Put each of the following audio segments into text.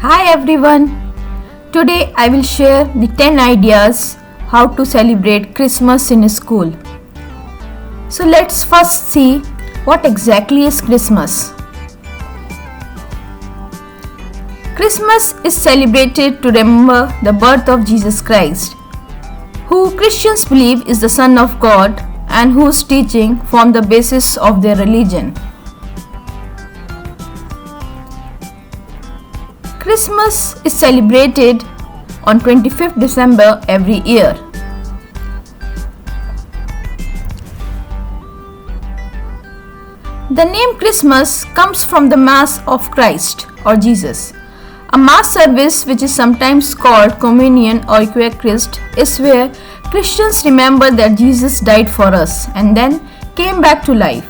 Hi everyone. Today I will share the 10 ideas how to celebrate Christmas in school. So let's first see what exactly is Christmas. Christmas is celebrated to remember the birth of Jesus Christ, who Christians believe is the Son of God and whose teaching form the basis of their religion. Christmas is celebrated on 25th December every year. The name Christmas comes from the Mass of Christ or Jesus. A Mass service, which is sometimes called Communion or Eucharist, is where Christians remember that Jesus died for us and then came back to life.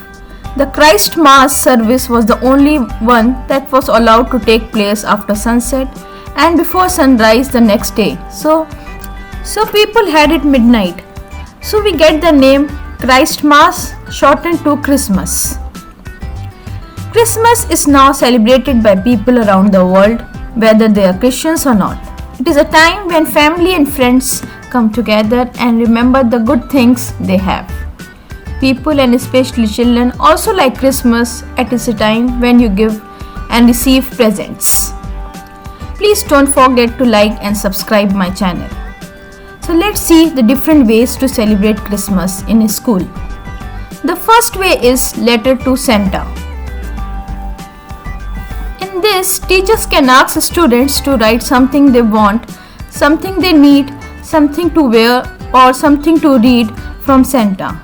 The Christ Mass service was the only one that was allowed to take place after sunset and before sunrise the next day. So people had it midnight. So we get the name Christ Mass, shortened to Christmas. Christmas is now celebrated by people around the world, whether they are Christians or not. It is a time when family and friends come together and remember the good things they have. People and especially children also like Christmas. It is a time when you give and receive presents. Please don't forget to like and subscribe my channel. So let's see the different ways to celebrate Christmas in a school. The first way is letter to Santa. In this, teachers can ask students to write something they want, something they need, something to wear or something to read from Santa.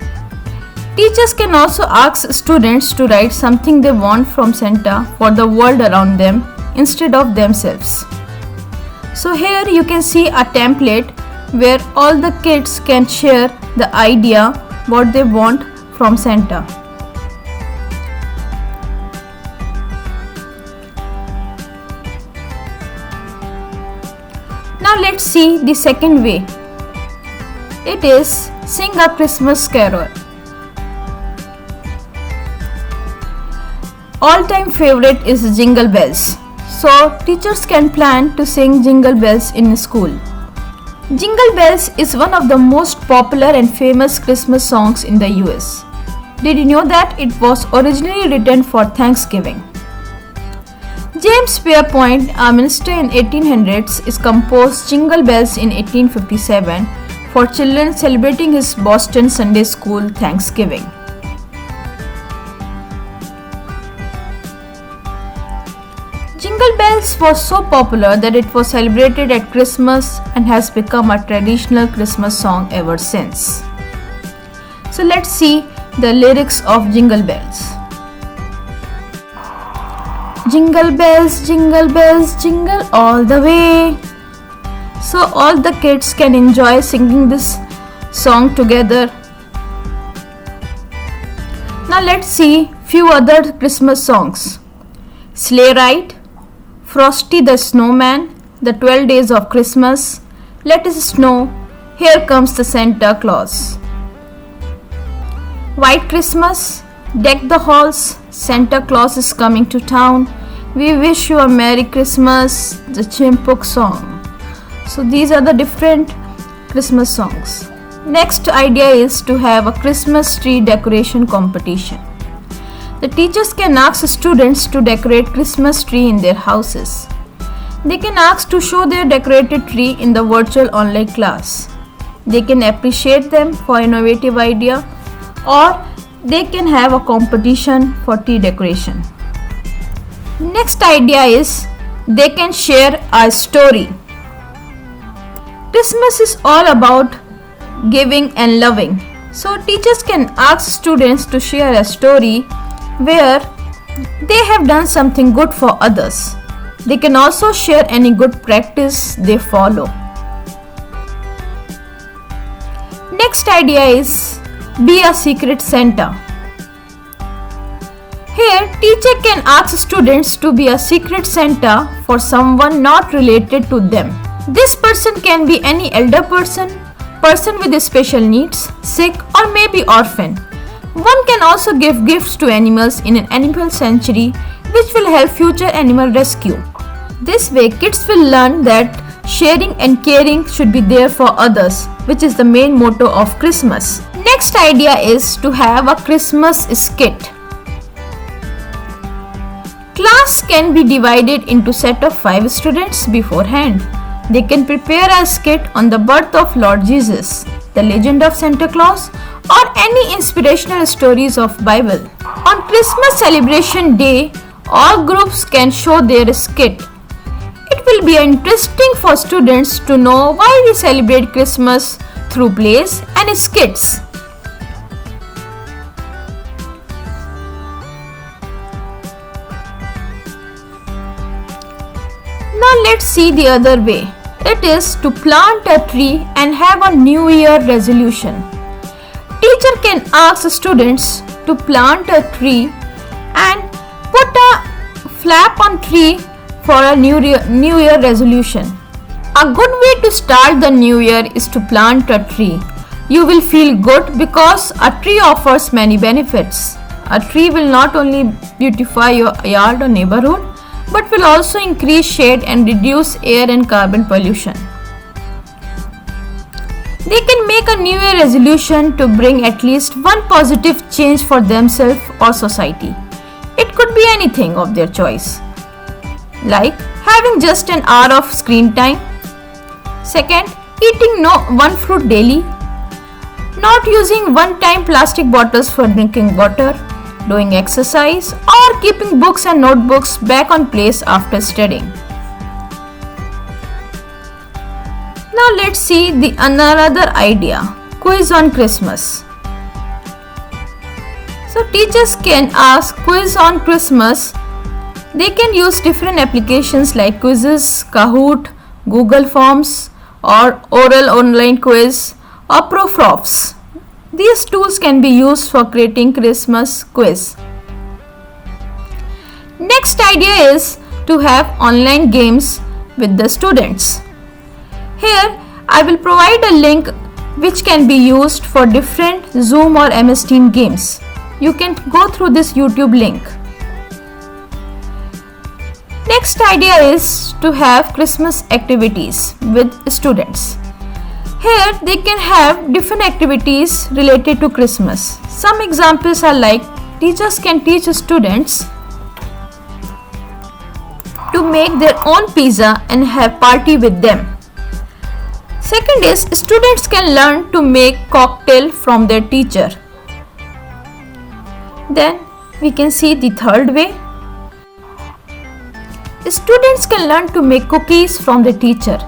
Teachers can also ask students to write something they want from Santa for the world around them instead of themselves. So here you can see a template where all the kids can share the idea what they want from Santa. Now let's see the second way. It is sing a Christmas carol. All-time favorite is Jingle Bells. So teachers can plan to sing Jingle Bells in school. Jingle Bells is one of the most popular and famous Christmas songs in the US. Did you know that it was originally written for Thanksgiving? James Pierpont, a minister in 1800s, is composed Jingle Bells in 1857 for children celebrating his Boston Sunday School Thanksgiving. Jingle Bells was so popular that it was celebrated at Christmas and has become a traditional Christmas song ever since. So let's see the lyrics of Jingle Bells. Jingle bells, jingle all the way. So all the kids can enjoy singing this song together. Now let's see few other Christmas songs. Sleigh Ride, Frosty the Snowman, The 12 Days of Christmas, Let It Snow, Here Comes the Santa Claus. White Christmas, Deck the Halls, Santa Claus is Coming to Town, We Wish You a Merry Christmas, the Chipmunk Song. So these are the different Christmas songs. Next idea is to have a Christmas tree decoration competition. The teachers can ask students to decorate Christmas tree in their houses. They can ask to show their decorated tree in the virtual online class. They can appreciate them for innovative idea, or they can have a competition for tree decoration. Next idea is they can share a story. Christmas is all about giving and loving. So teachers can ask students to share a story where they have done something good for others. They can also share any good practice they follow. Next idea is be a secret Santa. Here, teacher can ask students to be a secret Santa for someone not related to them. This person can be any elder person with special needs, sick, or maybe orphan. One can also give gifts to animals in an animal sanctuary, which will help future animal rescue. This way, kids will learn that sharing and caring should be there for others, which is the main motto of Christmas. Next idea is to have a Christmas skit. Class can be divided into set of 5 students beforehand. They can prepare a skit on the birth of Lord Jesus, the legend of Santa Claus, or any inspirational stories of Bible. On Christmas celebration day, all groups can show their skit. It will be interesting for students to know why we celebrate Christmas through plays and skits. Now let's see the other way. It is to plant a tree and have a New Year resolution. Teacher can ask students to plant a tree and put a flap on tree for a New Year resolution. A good way to start the new year is to plant a tree. You will feel good because a tree offers many benefits. A tree will not only beautify your yard or neighborhood, but will also increase shade and reduce air and carbon pollution. They can make a New Year resolution to bring at least one positive change for themselves or society. It could be anything of their choice, like having just an hour of screen time. Second, eating one fruit daily. Not using one-time plastic bottles for drinking water. Doing exercise or keeping books and notebooks back on place after studying. Now let's see another idea, quiz on Christmas. So teachers can ask quiz on Christmas. They can use different applications like Quizzes, Kahoot, Google Forms, or Oral Online Quiz or Profs. These tools can be used for creating Christmas quiz. Next idea is to have online games with the students. Here I will provide a link which can be used for different Zoom or MS Team games. You can go through this YouTube link. Next idea is to have Christmas activities with students. Here they can have different activities related to Christmas. Some examples are like teachers can teach students to make their own pizza and have party with them. Second is students can learn to make cocktail from their teacher. Then we can see the third way. Students can learn to make cookies from the teacher.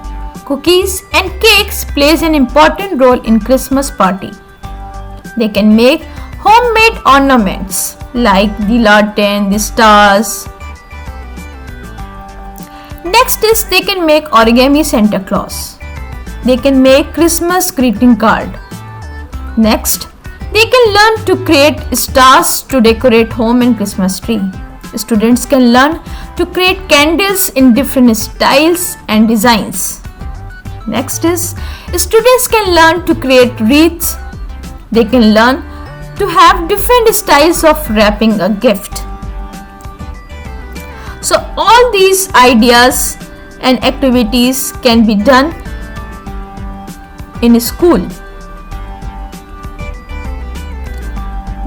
Cookies and cakes plays an important role in Christmas party. They can make homemade ornaments like the lantern, the stars. Next is they can make origami Santa Claus. They can make Christmas greeting card. Next, they can learn to create stars to decorate home and Christmas tree. Students can learn to create candles in different styles and designs. Next is students can learn to create wreaths. They can learn to have different styles of wrapping a gift. So all these ideas and activities can be done in a school.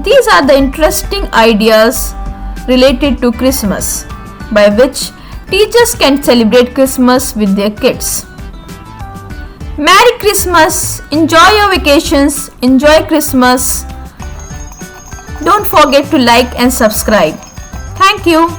These are the interesting ideas related to Christmas by which teachers can celebrate Christmas with their kids. Merry Christmas! Enjoy your vacations, enjoy Christmas. Don't forget to like and subscribe. Thank you.